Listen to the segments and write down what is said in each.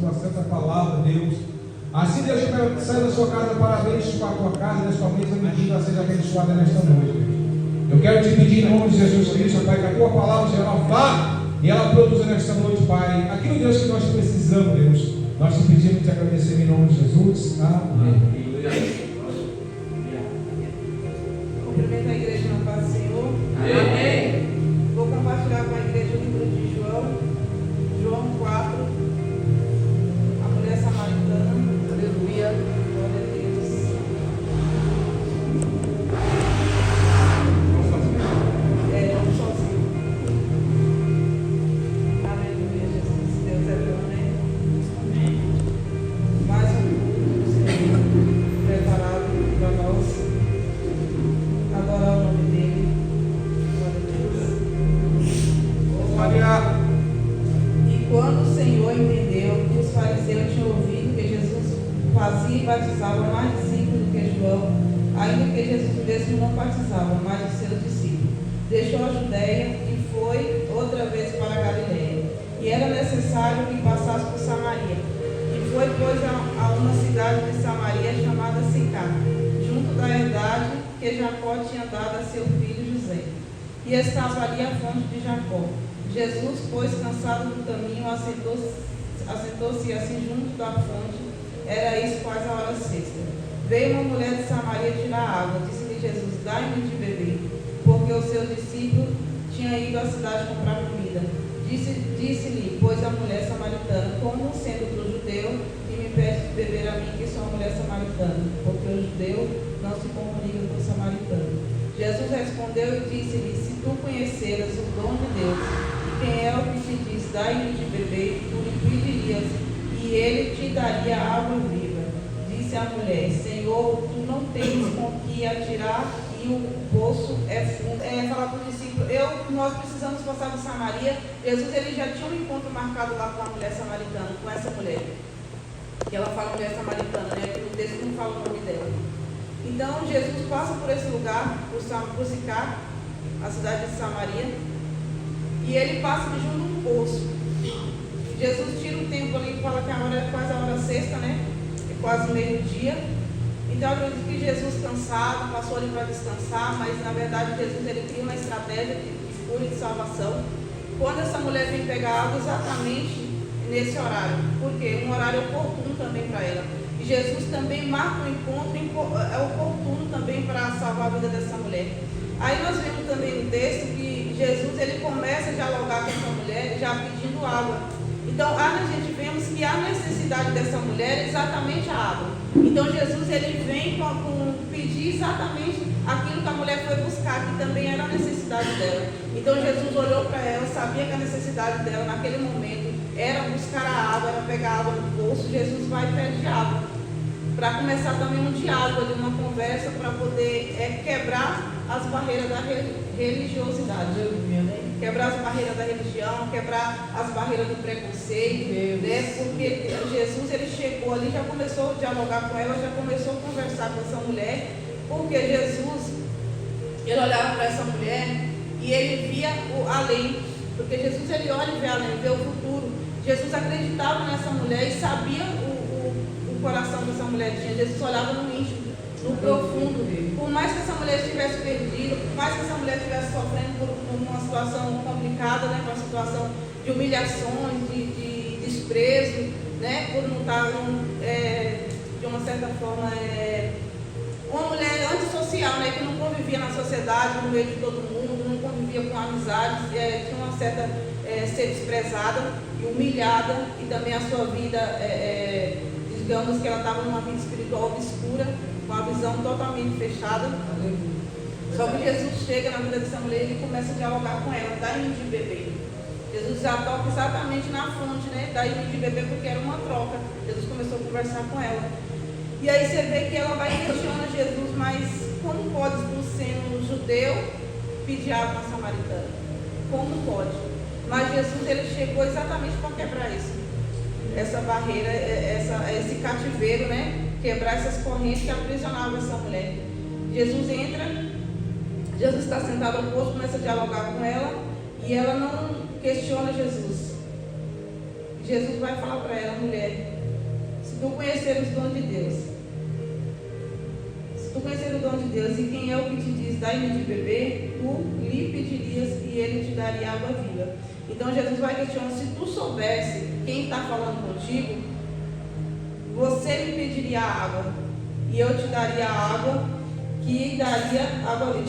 tua santa palavra, Deus. Assim, Deus, que sai da sua casa para abençoar a tua casa, nesta mesma medida, seja abençoada nesta noite, Deus. Eu quero te pedir em nome de Jesus Cristo, Pai, que a tua palavra, Senhor, ela vá e ela produza nesta noite, Pai, aquilo, Deus, que nós precisamos, Deus. Nós te pedimos e te agradecemos em nome de Jesus. Amém. Cumprimento a igreja na paz do Senhor. Amém. Vou compartilhar com a igreja o livro de João 4, a mulher samaritana. Aleluia. Glória a Deus. Vamos sozinho. Aleluia, Jesus. Deus é bom, né? Amém. Mais um culto do Senhor preparado para nós adorar o nome dele. Glória a Deus. Maria. E quando o Senhor entendeu que os fariseus tinham ouvido que Jesus fazia e batizava mais discípulos do que João, ainda que Jesus mesmo não batizava mais os seus discípulos, deixou a Judéia e foi outra vez para a Galiléia. E era necessário que passasse por Samaria. E foi, pois, a uma cidade de Samaria chamada Sicar, junto da herdade que Jacó tinha dado a seu filho José. E estava ali a fonte de Jacó. Jesus, pois, cansado do caminho, assentou-se assim junto da fonte. Era isso quase a hora sexta. Veio uma mulher de Samaria tirar água. Disse-lhe Jesus: dai-me de beber, porque o seu discípulo tinha ido à cidade comprar comida. Disse-lhe, pois, a mulher samaritana: como sendo do judeu, e me pede de beber a mim, que sou a mulher samaritana? Porque o judeu não se comunica com o samaritano. Jesus respondeu e disse-lhe: se tu conheceras o dom de Deus, e quem é o que te diz, dai-me de beber, tu lhe pedirias, e ele te daria água viva. Disse a mulher: Senhor, tu não tens com que atirar, e o poço é fundo. Falar para o discípulo: nós precisamos passar por Samaria. Jesus, ele já tinha um encontro marcado lá com a mulher samaritana, com essa mulher. Que ela fala mulher samaritana, né? O texto não fala o nome dela. Então Jesus passa por esse lugar, por Sicar, a cidade de Samaria, e ele passa de junto a um poço. Jesus tira um tempo ali e fala que a hora é quase a hora sexta, né? É quase meio-dia. Então eu acredito que Jesus, cansado, passou ali para descansar, mas na verdade Jesus, ele cria uma estratégia de cura e de salvação. Quando essa mulher vem pegar água, exatamente nesse horário, porque um horário oportuno também para ela. E Jesus também marca um encontro oportuno também para salvar a vida dessa mulher. Aí nós vemos também no texto que Jesus, ele começa a dialogar com essa mulher já pedindo água. Então a gente vemos que a necessidade dessa mulher é exatamente a água. Então Jesus, ele vem com pedir exatamente aquilo que a mulher foi buscar, que também era a necessidade dela. Então Jesus olhou para ela, sabia que a necessidade dela naquele momento era buscar a água, era pegar água no poço. Jesus vai e pede água, para começar também um diálogo ali, uma conversa, para poder quebrar as barreiras da religiosidade, né? Quebrar as barreiras da religião, quebrar as barreiras do preconceito, né? Porque Jesus, ele chegou ali, já começou a dialogar com ela, já começou a conversar com essa mulher, porque Jesus, ele olhava para essa mulher e ele via além, porque Jesus, ele olha e vê além, vê o futuro. Jesus acreditava nessa mulher e sabia o coração que essa mulher tinha. Jesus olhava no íntimo, no profundo. Por mais que essa mulher estivesse perdida, por mais que essa mulher estivesse sofrendo por uma situação complicada, né, uma situação de humilhações, de desprezo, né, por não estar, de uma certa forma, uma mulher antissocial, né, que não convivia na sociedade, no meio de todo mundo, não convivia com amizades, tinha uma certa ser desprezada e humilhada, e também a sua vida, digamos que ela estava numa vida espiritual obscura, com a visão totalmente fechada. Só que Jesus chega na vida dessa mulher e ele começa a dialogar com ela, dá-me de beber. Jesus já toca exatamente na fonte, né? Dá-me de beber, porque era uma troca. Jesus começou a conversar com ela. E aí você vê que ela vai questionar Jesus: mas como pode, tu sendo judeu, pedir água na samaritana? Como pode? Mas Jesus, ele chegou exatamente para quebrar isso, essa barreira, esse cativeiro, né? Quebrar essas correntes que aprisionavam essa mulher. Jesus entra, Jesus está sentado ao poço, começa a dialogar com ela, e ela não questiona Jesus. Jesus vai falar para ela: mulher, conhecer os dons de Deus, se tu conhecer o dom de Deus e quem é o que te diz, dai-me de beber, tu lhe pedirias e ele te daria água viva. Então Jesus vai questionar, se tu soubesse quem está falando contigo, você me pediria água e eu te daria água, te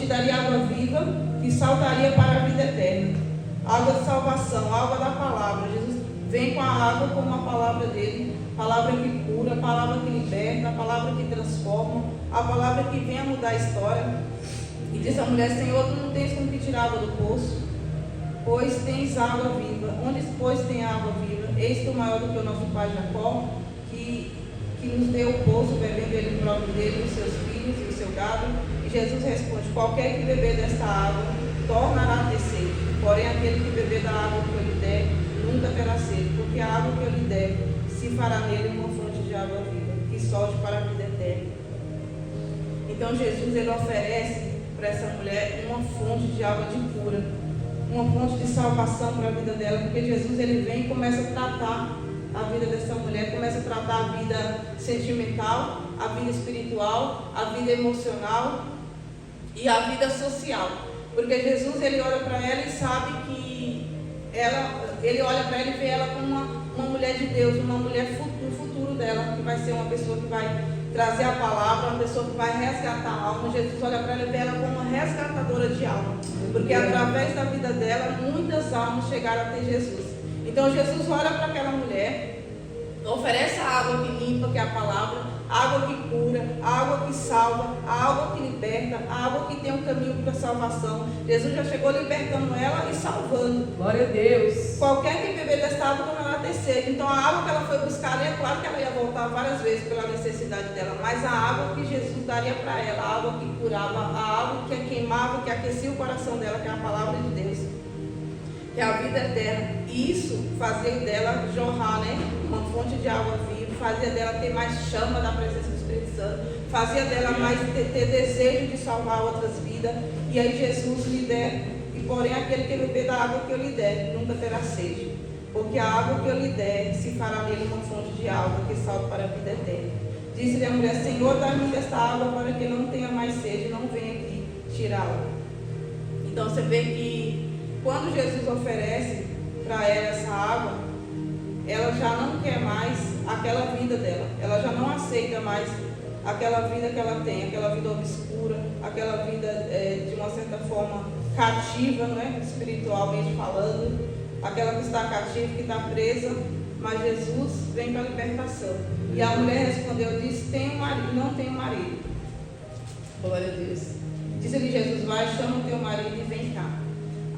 daria água viva, que saltaria para a vida eterna. Água de salvação, água da palavra. Jesus vem com a água como a palavra dele, palavra que cura, palavra que liberta, a palavra que transforma, a palavra que vem a mudar a história. E disse a mulher, Senhor, tu não tens como que tirar água do poço, pois tens água viva. Onde, pois, tem água viva? Eis tu maior do que o nosso pai Jacó, que nos deu o poço, bebendo ele próprio dele, os seus filhos e o seu gado. E Jesus responde, qualquer que beber desta água, tornará a ter sede. Porém, aquele que beber da água que eu lhe der, nunca terá sede, porque a água que eu lhe der, se fará nele uma fonte de água viva, que solte para a vida eterna. Então, Jesus, ele oferece para essa mulher uma fonte de água de cura, uma fonte de salvação para a vida dela, porque Jesus, ele vem e começa a tratar a vida dessa mulher, começa a tratar a vida sentimental, a vida espiritual, a vida emocional e a vida social. Porque Jesus, ele olha para ela e sabe que ele olha para ela e vê ela como uma mulher de Deus, uma mulher futuro dela, que vai ser uma pessoa que vai trazer a palavra, uma pessoa que vai resgatar a alma. Jesus olha para ela e vê ela como uma resgatadora de alma, porque através da vida dela, muitas almas chegaram a ter Jesus. Então Jesus olha para aquela mulher, oferece a água que limpa, que é a palavra, a água que cura, a água que salva, a água que liberta, a água que tem um caminho para a salvação. Jesus já chegou libertando ela e salvando. Glória a Deus. Qualquer que beber desta água tornará a ter sede. Então a água que ela foi buscar, é claro que ela ia voltar várias vezes pela necessidade dela, mas a água que Jesus daria para ela, a água que curava, a água que a queimava, que aquecia o coração dela, que é a palavra de Deus, que é a vida eterna. E isso fazia dela jorrar, uma fonte de água viva, fazia dela ter mais chama da presença do Espírito Santo, fazia dela mais ter desejo de salvar outras vidas. E aí Jesus lhe der, e porém aquele que beber da água que eu lhe der, nunca terá sede, porque a água que eu lhe der se fará nele uma fonte de água que salta para a vida eterna. Disse-lhe a mulher, Senhor, dá-me desta água para que não tenha mais sede, não venha aqui tirá-la. Então você vê que quando Jesus oferece para ela essa água, ela já não quer mais aquela vida dela, ela já não aceita mais aquela vida que ela tem, aquela vida obscura, aquela vida de uma certa forma cativa, espiritualmente falando, aquela que está cativa, que está presa, mas Jesus vem para a libertação. E a mulher respondeu, disse, tenho marido, não tenho marido. Glória a Deus. Disse-lhe Jesus, vai, chama o teu marido e vem cá.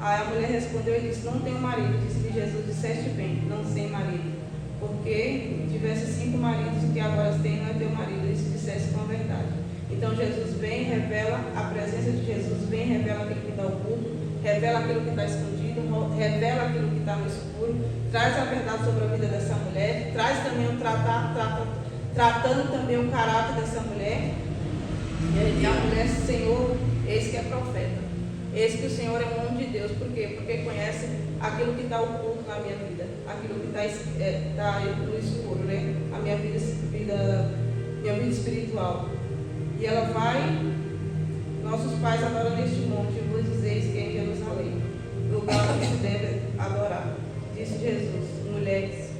Aí a mulher respondeu e disse, não tenho marido. Disse-lhe Jesus, disseste bem, não sem marido, porque tivesse 5 maridos, o que agora tem não é teu marido. Isso disseste com a verdade. Então Jesus vem, revela a presença de Jesus, vem, revela aquilo que está oculto, revela aquilo que está escondido, revela aquilo que está no escuro, traz a verdade sobre a vida dessa mulher, traz também tratando também o caráter dessa mulher. E a mulher, Senhor, eis que é profeta. Eis que o Senhor é um homem de Deus. Por quê? Porque conhece aquilo que está oculto na minha vida, aquilo que está no escuro, a minha vida espiritual. E ela vai, nossos pais adoram neste monte, eu vou dizer que é em Jerusalém, lugar onde se deve adorar. Disse Jesus, mulheres,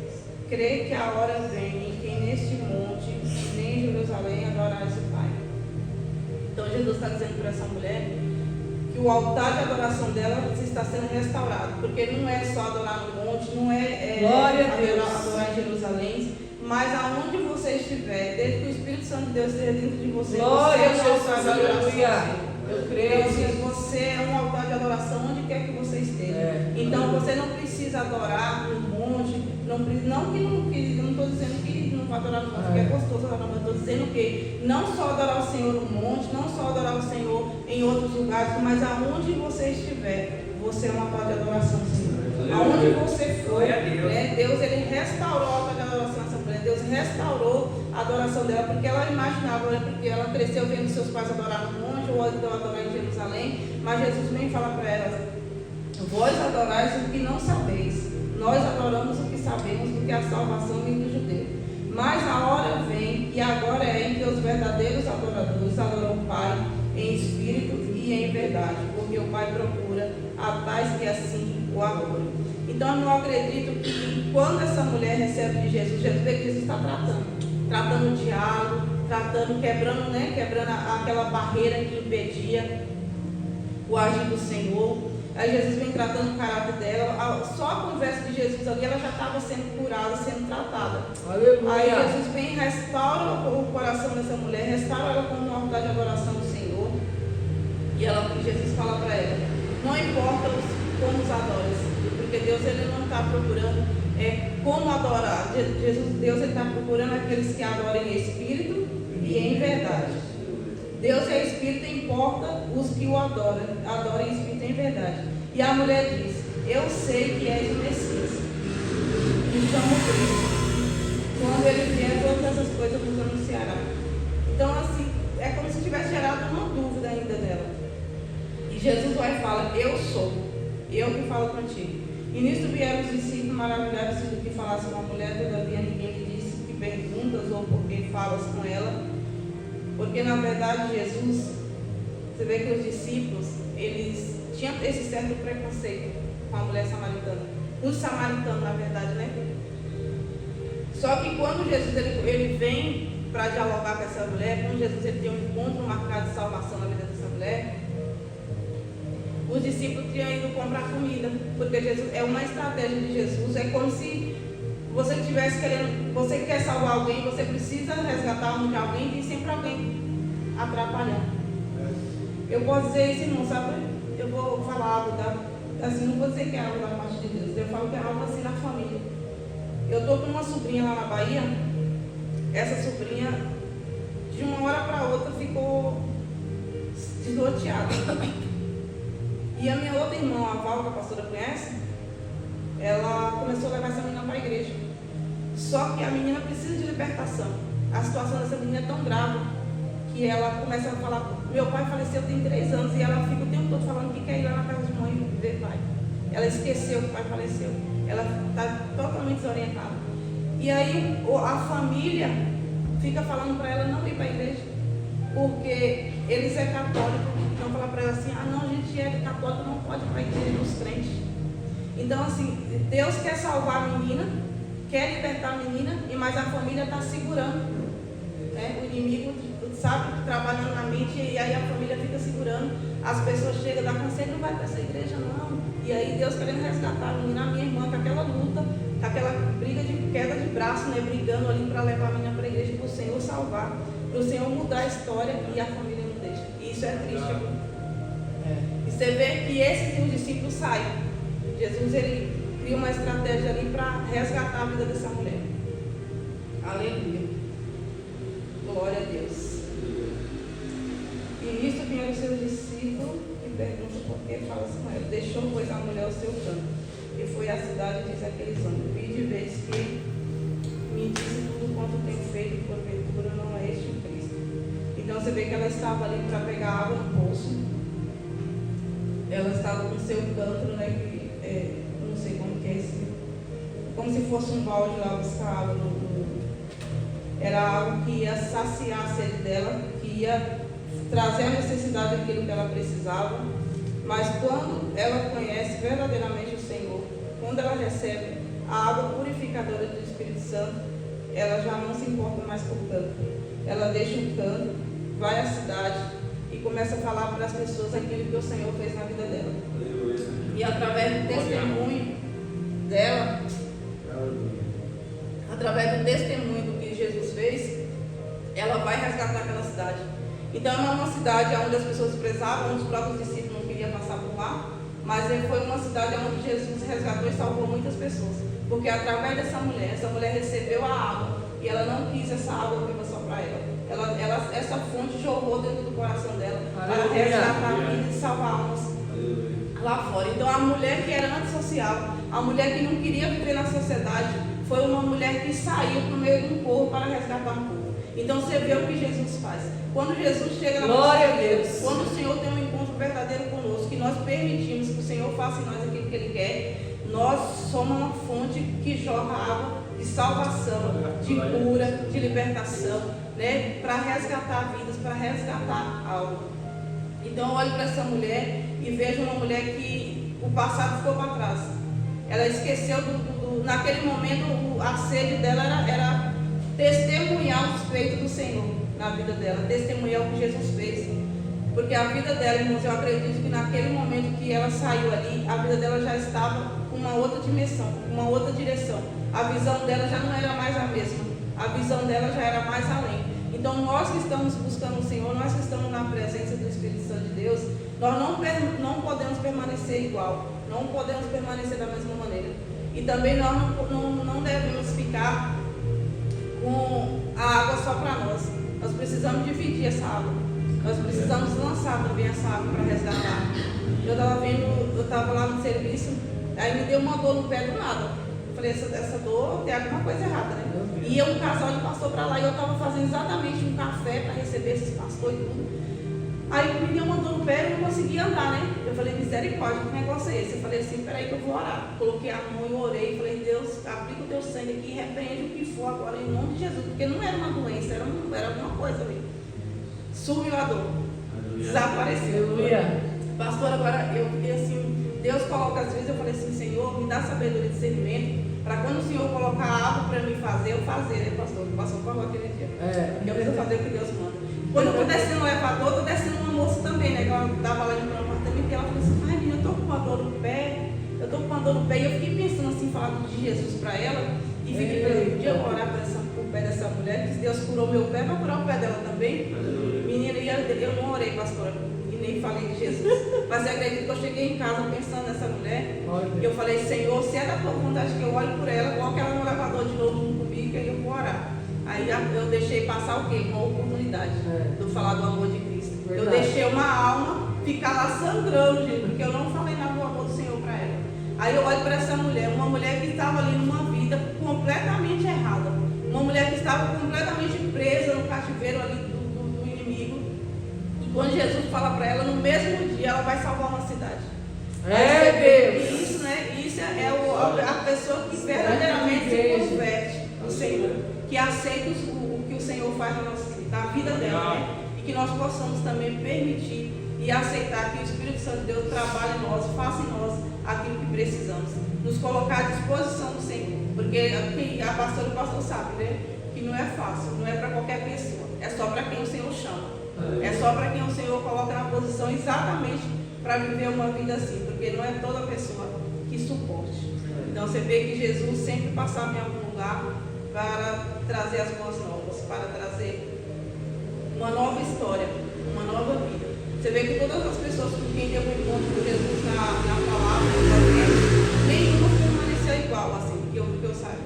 creio que a hora vem em que neste monte, nem em Jerusalém, adorais o Pai. Então Jesus está dizendo para essa mulher que o altar de adoração dela está sendo restaurado, porque não é só adorar no monte, não é adorar em Jerusalém, mas aonde você estiver, desde que o Espírito Santo de Deus esteja dentro de você, glória você é um altar de adoração. Eu creio. Então, você é um altar de adoração onde quer que você esteja. Então você não precisa adorar no monte, não estou dizendo que não vai adorar no monte, que é gostoso adorar, mas estou dizendo que não só adorar o Senhor no monte, não só adorar o Senhor em outros lugares, mas aonde você estiver, você é um altar de adoração, Senhor. Aonde você for, Deus ele restaurou o altar de adoração nessa mulher. Deus restaurou a adoração dela, porque ela imaginava, porque ela cresceu vendo seus pais adorar no monte ou então adorar em Jerusalém, mas Jesus vem falar para ela, vós adorais o que não sabeis, nós adoramos o que sabemos, porque a salvação vem do judeu. Mas a hora vem verdade, porque o Pai procura a tais que assim o adorem. Então eu acredito que quando essa mulher recebe de Jesus, Jesus vê que Jesus está tratando o diálogo, quebrando aquela barreira que impedia o agir do Senhor. Aí Jesus vem tratando o caráter dela. Só a conversa de Jesus ali, ela já estava sendo curada, sendo tratada. Aleluia. Aí Jesus vem e restaura o coração dessa mulher, restaura ela com uma altar de adoração do Senhor. E Jesus fala para ela: não importa como os adoras, porque Deus ele não está procurando como adorar. Deus está procurando aqueles que adorem em espírito e em verdade. Deus é espírito e importa os que o adorem em espírito e em verdade. E a mulher diz: eu sei que és o Messias, então o Cristo. Quando ele vier, todas essas coisas nos anunciará. Então assim, é como se tivesse gerado uma dúvida ainda nela. E Jesus vai e fala: eu sou, eu que falo contigo. E nisso vieram os discípulos maravilhados do que falasse com a mulher. Todavia ninguém lhe disse que perguntas ou porque falas com ela. Porque na verdade Jesus, você vê que os discípulos, eles tinham esse certo preconceito com a mulher samaritana. Os samaritanos, na verdade, né? Só que quando Jesus ele vem para dialogar com essa mulher, quando Jesus ele tem um encontro marcado de salvação na vida dessa mulher, os discípulos tinham ido comprar comida, porque Jesus, é uma estratégia de Jesus, é como se você estivesse querendo, você quer salvar alguém, você precisa resgatar um de alguém, tem sempre alguém atrapalhando. Eu posso dizer isso, irmão, sabe? Eu vou falar algo assim, não vou dizer que é algo da parte de Deus, eu falo que é algo assim na família. Eu estou com uma sobrinha lá na Bahia, essa sobrinha, de uma hora para outra, ficou desnorteada. E a minha outra irmã, a Val, que a pastora conhece, ela começou a levar essa menina para a igreja. Só que a menina precisa de libertação. A situação dessa menina é tão grave que ela começa a falar: meu pai faleceu tem 3 anos, e ela fica o tempo todo falando que quer ir lá na casa de mãe e ver pai. Ela esqueceu que o pai faleceu. Ela está totalmente desorientada. E aí a família fica falando para ela não ir para a igreja, porque eles é católico. Então fala para ela assim: ah não, a gente é católico, não pode ir para a igreja dos crentes. Então assim, Deus quer salvar a menina, quer libertar a menina, mas a família está segurando, né? O inimigo, sabe, trabalhando na mente, e aí a família fica segurando. As pessoas chegam, dá conselho: não vai para essa igreja não. E aí Deus querendo resgatar a menina, a minha irmã, com aquela luta, com aquela briga de queda de braço, né, brigando ali para levar a menina para a igreja, para o Senhor salvar, para o Senhor mudar a história, e a família não deixa. E isso é triste. E você vê que esses discípulos saem. Jesus ele cria uma estratégia ali para resgatar a vida dessa mulher. Aleluia. Glória a Deus. E nisso vieram os seus discípulos e perguntam por que fala com ela. Deixou, pois, a mulher ao seu canto. E foi à cidade e disse àqueles homens: vide e vês que me disse tudo quanto tenho feito, e porventura não é este o Cristo. Então você vê que ela estava ali para pegar água no poço. Ela estava com o seu cântaro, né? Não sei como que é esse. Como se fosse um balde lá buscar água. Era algo que ia saciar a sede dela, que ia trazer a necessidade daquilo que ela precisava. Mas quando ela conhece verdadeiramente o Senhor, quando ela recebe a água purificadora do Espírito Santo, ela já não se importa mais com o canto. Ela deixa o canto, vai à cidade e começa a falar para as pessoas aquilo que o Senhor fez na vida dela. E através do testemunho dela, através do testemunho do que Jesus fez, ela vai resgatar aquela cidade. Então não é uma cidade onde as pessoas prezavam, onde os próprios discípulos não queriam passar por lá, mas foi uma cidade onde Jesus resgatou e salvou muitas pessoas. Porque através dessa mulher, essa mulher recebeu a água e ela não quis essa água viva só para ela. Essa fonte jorrou dentro do coração dela para resgatar a vida e salvar almas lá fora. Então a mulher que era antissocial, a mulher que não queria viver na sociedade, foi uma mulher que saiu para o meio de um povo para resgatar um povo. Então você vê o que Jesus faz. Quando Jesus chega na nossa vida, quando o Senhor tem um encontro verdadeiro conosco, que nós permitimos que o Senhor faça em nós aquilo que Ele quer, nós somos uma fonte que jorra água de salvação, de cura, de libertação, né? Para resgatar vidas, para resgatar algo. Então eu olho para essa mulher e vejo uma mulher que o passado ficou para trás. Ela esqueceu naquele momento a sede dela era testemunhar os feitos do Senhor na vida dela, testemunhar o que Jesus fez. Porque a vida dela, irmãos, eu acredito que naquele momento que ela saiu ali, a vida dela já estava com uma outra dimensão, uma outra direção. A visão dela já não era mais a mesma, a visão dela já era mais além. Então nós que estamos buscando o Senhor, nós que estamos na presença do Espírito Santo de Deus, nós não podemos permanecer igual, não podemos permanecer da mesma maneira. E também nós não devemos ficar com a água só para nós. Nós precisamos dividir essa água. Nós precisamos lançar também essa água para resgatar. Eu estava lá no serviço, aí me deu uma dor no pé do nada. Eu falei, essa dor tem alguma coisa errada, né? Ia um casal de pastor para lá e eu estava fazendo exatamente um café para receber esses pastores e tudo. Aí me deu uma dor no pé e eu não conseguia andar, né? Eu falei, misericórdia, que negócio é esse? Eu falei assim, peraí que eu vou orar. Coloquei a mão e orei, falei, Deus, aplica o teu sangue aqui e repreende o que for agora em nome de Jesus. Porque não era uma doença, era alguma coisa ali. Sumiu a dor, desapareceu. Pastor, agora eu fiquei assim, Deus coloca às vezes, eu falei assim, Senhor, me dá sabedoria e discernimento, para quando o Senhor colocar algo para mim fazer, eu fazer, né, pastor? O pastor falou aquele dia. Eu preciso fazer o que Deus manda. Quando eu estou descendo no elevador, estou descendo uma moça também, né? Que ela estava lá no apartamento e ela falou assim, ai menina, eu estou com uma dor no pé, e eu fiquei pensando assim, falando de Jesus para ela, e fiquei pensando, podia orar para o pé dessa mulher, que Deus curou meu pé, vai curar o pé dela também. Menina, eu não orei, pastora, e nem falei de Jesus. Mas eu acredito que eu cheguei em casa pensando nessa mulher, e eu falei, Senhor, se é da tua vontade que eu olhe por ela, coloque ela no elevador de novo comigo, que aí eu vou orar. Aí eu deixei passar o quê? Uma oportunidade de falar do amor de Cristo. Eu deixei uma alma ficar lá sangrando, gente, porque eu não falei nada do amor do Senhor para ela. Aí eu olho para essa mulher, uma mulher que estava ali numa vida completamente errada, uma mulher que estava completamente presa no cativeiro ali do inimigo. E quando Jesus fala para ela, no mesmo dia ela vai salvar uma cidade. Deus! Isso, né? Isso é a pessoa que verdadeiramente se converte ao Senhor, que aceita o que o Senhor faz na vida dela, né? E que nós possamos também permitir e aceitar que o Espírito Santo de Deus trabalhe em nós, faça em nós aquilo que precisamos, nos colocar à disposição do Senhor, porque a pastora e o pastor sabe, né? Que não é fácil, não é para qualquer pessoa, é só para quem o Senhor chama, é só para quem o Senhor coloca na posição exatamente para viver uma vida assim, porque não é toda pessoa que suporte. Então você vê que Jesus sempre passava em algum lugar para trazer as boas novas, para trazer uma nova história, uma nova vida. Você vê que todas as pessoas com quem teve um encontro com Jesus na palavra, nenhuma permaneceu igual, assim, que eu saiba.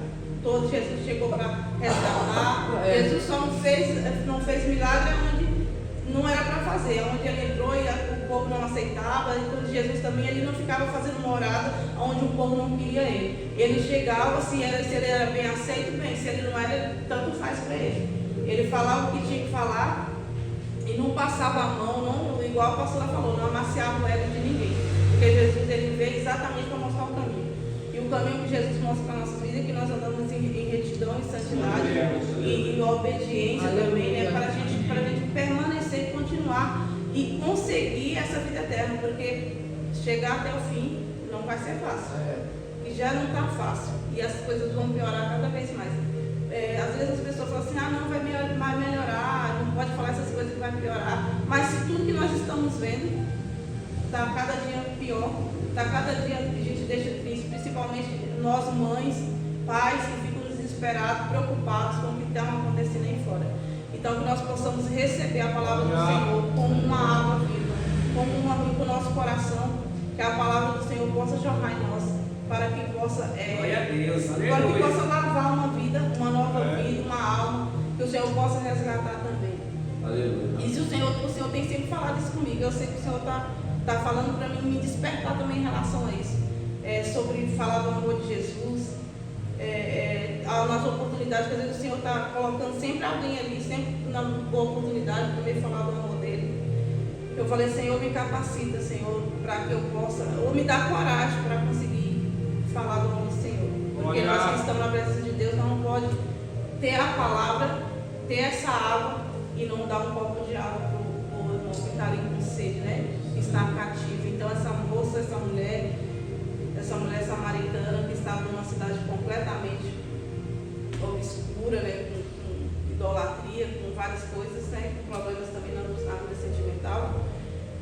Todo Jesus chegou para resgatar. Jesus só não fez milagre onde não era para fazer, onde ele entrou e o povo não aceitava. Então Jesus também ele não ficava fazendo uma orada onde o povo não queria ele. Ele chegava, se ele era bem aceito, bem, se ele não era, tanto faz para ele. Ele falava o que tinha que falar e não passava a mão, não, igual a pastora falou, não amaciava o ego de ninguém. Porque Jesus ele veio exatamente para mostrar o caminho. E o caminho que Jesus mostra para a nossa vida é que nós andamos em retidão, em santidade e em obediência também, né, para a gente permanecer e continuar e conseguir essa vida eterna, porque chegar até o fim não vai ser fácil. E já não está fácil. E as coisas vão piorar cada vez mais. Às vezes as pessoas falam assim, não vai melhorar, não pode falar essas coisas que vai piorar. Mas se tudo que nós estamos vendo está cada dia pior, está cada dia a gente deixa triste, principalmente nós mães, pais que ficam desesperados, preocupados com o que está acontecendo aí fora. Então que nós possamos receber a palavra do Senhor como uma água viva, como uma água para o nosso coração, que a palavra do Senhor possa jorrar em nós, para que possa lavar uma vida, uma nova vida, uma alma, que o Senhor possa resgatar também. Aleluia. E se o Senhor tem sempre falado isso comigo, eu sei que o Senhor está falando para mim, me despertar também em relação a isso, sobre falar do amor de Jesus, nas oportunidades, que às vezes o Senhor está colocando sempre alguém ali, sempre na boa oportunidade de poder falar do amor dele. Eu falei, Senhor, me capacita, Senhor, para que eu possa, ou me dá coragem para conseguir falar do amor do Senhor, porque nós que estamos na presença de Deus não pode ter a palavra, ter essa água e não dar um copo de água para o irmão. moço que está ali com sede, né? Que está cativa. Então essa moça, essa mulher samaritana que estava numa cidade completamente obscura, né? Com idolatria, com várias coisas, né? Com problemas também na vida sentimental.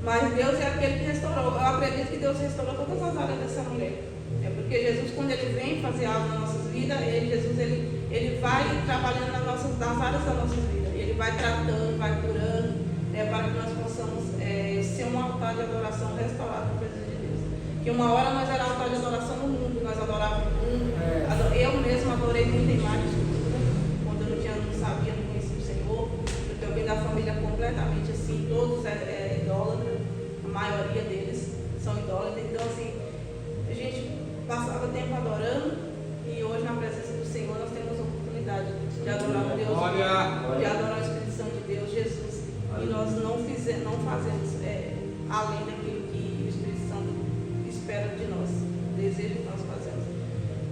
Mas Deus é aquele que restaurou. Eu acredito que Deus restaurou todas as áreas dessa mulher. É porque Jesus, quando Ele vem fazer algo nas nossas vidas, Ele vai trabalhando nas áreas das nossas vidas. Ele vai tratando, vai curando, para que nós possamos ser um altar de adoração restaurado na presença de Deus. Que uma hora nós era altar de adoração no mundo, nós adorávamos o mundo. Eu mesmo adorei muita imagem de escultura, quando eu não sabia, não conhecia o Senhor, porque eu vim da família completamente assim, todos idólatras, a maioria deles são idólatras. Então assim, a gente passava tempo adorando e hoje na presença do Senhor nós temos a oportunidade de adorar a Deus, de adorar a Espírito Santo de Deus, Jesus. E nós não fazemos além daquilo que o Espírito Santo espera de nós, deseja que nós fazemos.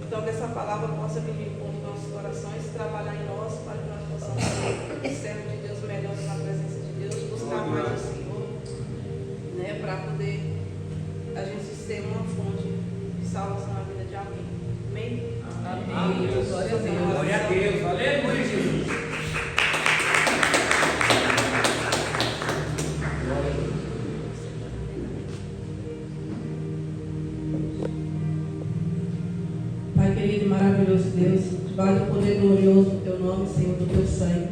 Então que essa palavra possa vir com os nossos corações, trabalhar em nós para que nós possamos ser servos de Deus melhores na presença de Deus, buscar mais o Senhor, né, para poder a gente ser uma fonte de salvação na vida de alguém. Amém? Amém. Glória a Deus. Glória a Deus. Aleluia, Jesus. Pai querido e maravilhoso Deus, debaixo do poder glorioso do Teu nome, Senhor, do Teu sangue.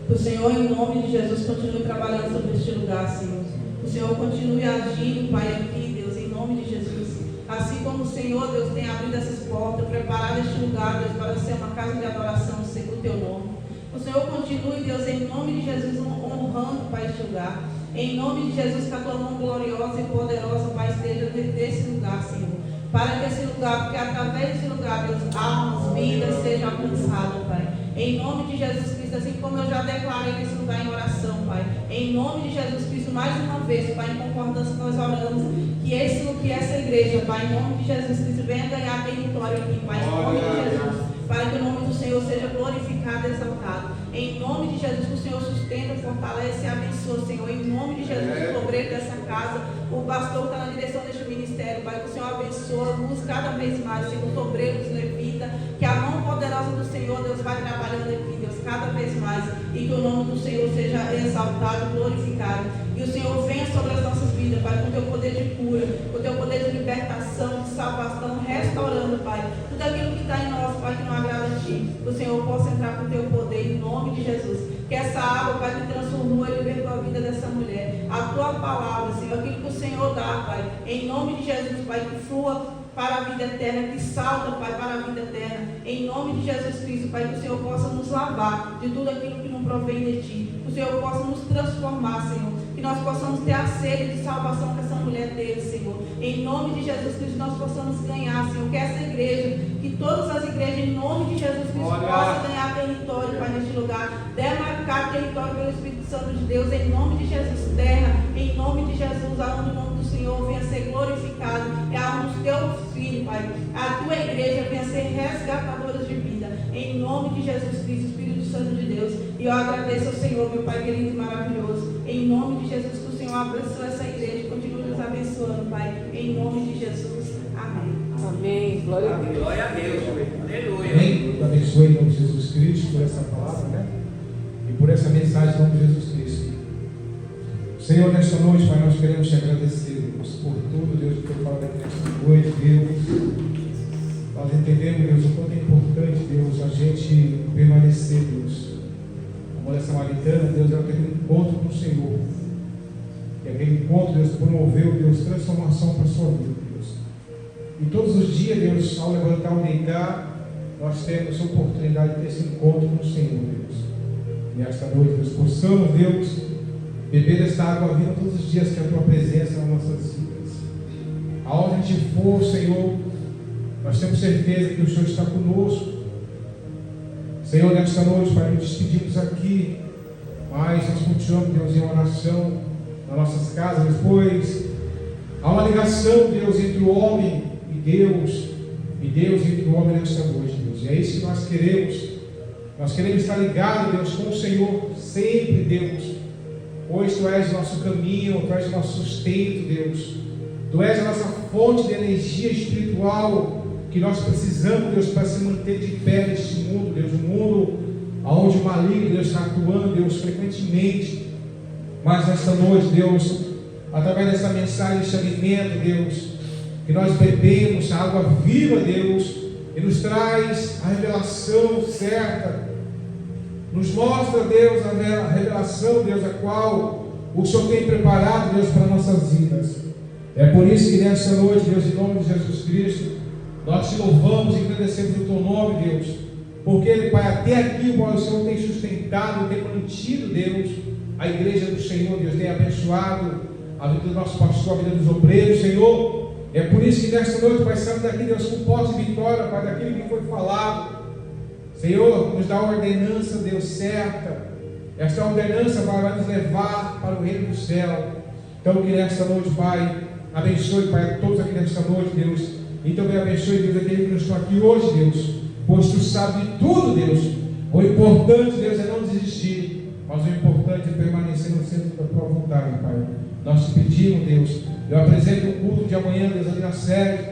Que o Senhor, em nome de Jesus, continue trabalhando sobre este lugar, Senhor. Que o Senhor continue agindo, Pai, aqui, Deus, em nome de Jesus. Assim como o Senhor, Deus, tem abrido essas portas, preparado este lugar, Deus, para ser uma casa de adoração, segundo o Teu nome. O Senhor continue, Deus, em nome de Jesus, honrando, Pai, este lugar. Em nome de Jesus, que a Tua mão gloriosa e poderosa, Pai, esteja nesse lugar, Senhor. Para que esse lugar, porque através desse lugar, Deus, almas, vidas sejam alcançadas, Pai. Em nome de Jesus Cristo, assim como eu já declarei nesse lugar em oração, Pai. Em nome de Jesus Cristo, mais uma vez, Pai, em concordância nós oramos, que essa igreja, Pai, em nome de Jesus Cristo, venha ganhar território aqui, Pai, em nome de Jesus. Para que o nome do Senhor seja glorificado e exaltado. Em nome de Jesus, que o Senhor sustenta, fortalece e abençoa, Senhor. Em nome de Jesus, o obreiro dessa casa, o pastor que está na direção deste ministério, Pai, que o Senhor abençoa, use cada vez mais, Senhor, os obreiros, levita, que a mão poderosa do Senhor, Deus, vai trabalhando aqui, Deus, cada vez mais, e que o nome do Senhor seja exaltado, glorificado. E o Senhor venha sobre as nossas vidas, Pai, com o Teu poder de cura, com o Teu poder de libertação, de salvação, restaurando, Pai, tudo aquilo que está em nós, Pai, que não agrada a Ti. Que o Senhor possa entrar com o Teu poder, em nome de Jesus. Que essa água, Pai, que transformou e libertou a vida dessa mulher, a Tua palavra, Senhor, aquilo que o Senhor dá, Pai, em nome de Jesus, Pai, que flua para a vida eterna, que salta, Pai, para a vida eterna. Em nome de Jesus Cristo, Pai, que o Senhor possa nos lavar de tudo aquilo que não provém de Ti. Que o Senhor possa nos transformar, Senhor. Que nós possamos ter a sede de salvação que essa mulher teve, Senhor. Em nome de Jesus Cristo, nós possamos ganhar, Senhor, que essa igreja, que todas as igrejas, em nome de Jesus Cristo, possam ganhar território, Pai, neste lugar. Demarcar território pelo Espírito Santo de Deus, em nome de Jesus. Terra, em nome de Jesus, aonde o nome do Senhor venha ser glorificado. É aonde os Teus filhos, Pai, a Tua igreja venha ser resgatadora de vida. Em nome de Jesus Cristo, Espírito Santo de Deus. E eu agradeço ao Senhor, meu Pai querido e maravilhoso. Em nome de Jesus, que o Senhor abençoe essa igreja e continue nos abençoando, Pai. Em nome de Jesus. Amém. Amém. Glória a Deus. Glória a Deus. Aleluia. Amém. Eu abençoe em nome de Jesus Cristo por essa palavra, né? E por essa mensagem em nome de Jesus Cristo. Senhor, nesta noite, Pai, nós queremos te agradecer, Deus, por tudo, Deus, que eu falo aqui nesta noite, Deus. Nós entendemos, Deus, o quanto é importante, Deus, a gente permanecer, Deus. A mulher samaritana, Deus, ela teve um encontro com o Senhor. E aquele encontro, Deus, promoveu, Deus, transformação para a sua vida, Deus. E todos os dias, Deus, ao levantar ou deitar, nós temos a oportunidade de ter esse encontro com o Senhor, Deus. E esta noite, Deus, possamos, Deus, beber desta água viva todos os dias que é a Tua presença nas nossas vidas. Aonde a gente for, Senhor, nós temos certeza que o Senhor está conosco. Senhor, nesta noite, Pai, nos despedimos aqui, mas nós continuamos, Deus, em oração nas nossas casas, pois há uma ligação, Deus, entre o homem e Deus entre o homem nesta noite, Deus. E é isso que nós queremos. Nós queremos estar ligados, Deus, com o Senhor, sempre, Deus. Hoje Tu és o nosso caminho, Tu és o nosso sustento, Deus. Tu és a nossa fonte de energia espiritual que nós precisamos, Deus, para se manter de pé neste mundo, Deus. Um mundo onde o maligno, Deus, está atuando, Deus, frequentemente. Mas nesta noite, Deus, através dessa mensagem, desse alimento, Deus, que nós bebemos, a água viva, Deus, e nos traz a revelação certa, nos mostra, Deus, a revelação, Deus, a qual o Senhor tem preparado, Deus, para nossas vidas. É por isso que nessa noite, Deus, em nome de Jesus Cristo, nós te louvamos e agradecemos o Teu nome, Deus, porque, Pai, até aqui o Senhor tem sustentado, tem mantido, Deus, a igreja do Senhor, Deus, tem abençoado a vida do nosso pastor, a vida dos obreiros, Senhor. É por isso que nesta noite, Pai, saímos daqui, Deus, com posse de vitória, Pai, daquilo que foi falado. Senhor, nos dá a ordenança, Deus, certa. Esta ordenança, Pai, vai nos levar para o reino do céu. Então, que nesta noite, Pai, abençoe, Pai, todos aqui nesta noite, Deus. E também abençoe, Deus, aqueles que não estão aqui hoje, Deus. Pois Tu sabes de tudo, Deus. O importante, Deus, é não desistir. Mas o importante é permanecer no centro da Tua vontade, Pai. Nós te pedimos, Deus. Eu apresento o culto de amanhã, Deus, ali na sede.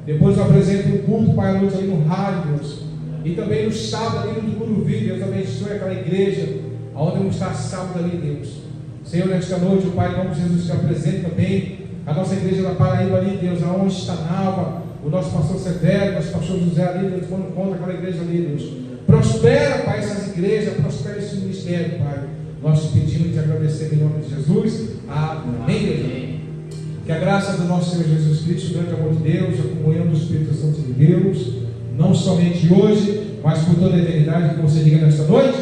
Depois eu apresento o culto, Pai, à noite ali no rádio, Deus. E também no sábado ali no Curuvi, Deus, abençoe aquela igreja onde vamos estar sábado ali, Deus. Senhor, nesta noite, o Pai, em nome de Jesus, te apresenta também a nossa igreja da Paraíba ali, Deus, aonde está Nalva, o nosso pastor Severo, nosso pastor José ali, Deus, quando conta aquela igreja ali, Deus. Prospera, Pai, essas igrejas, prospera esse ministério, Pai. Nós te pedimos e te agradecemos em nome de Jesus. Amém, Deus. Que a graça do nosso Senhor Jesus Cristo, o grande amor de Deus, a comunhão do Espírito Santo de Deus, não somente hoje, mas por toda a eternidade, que você diga nesta noite.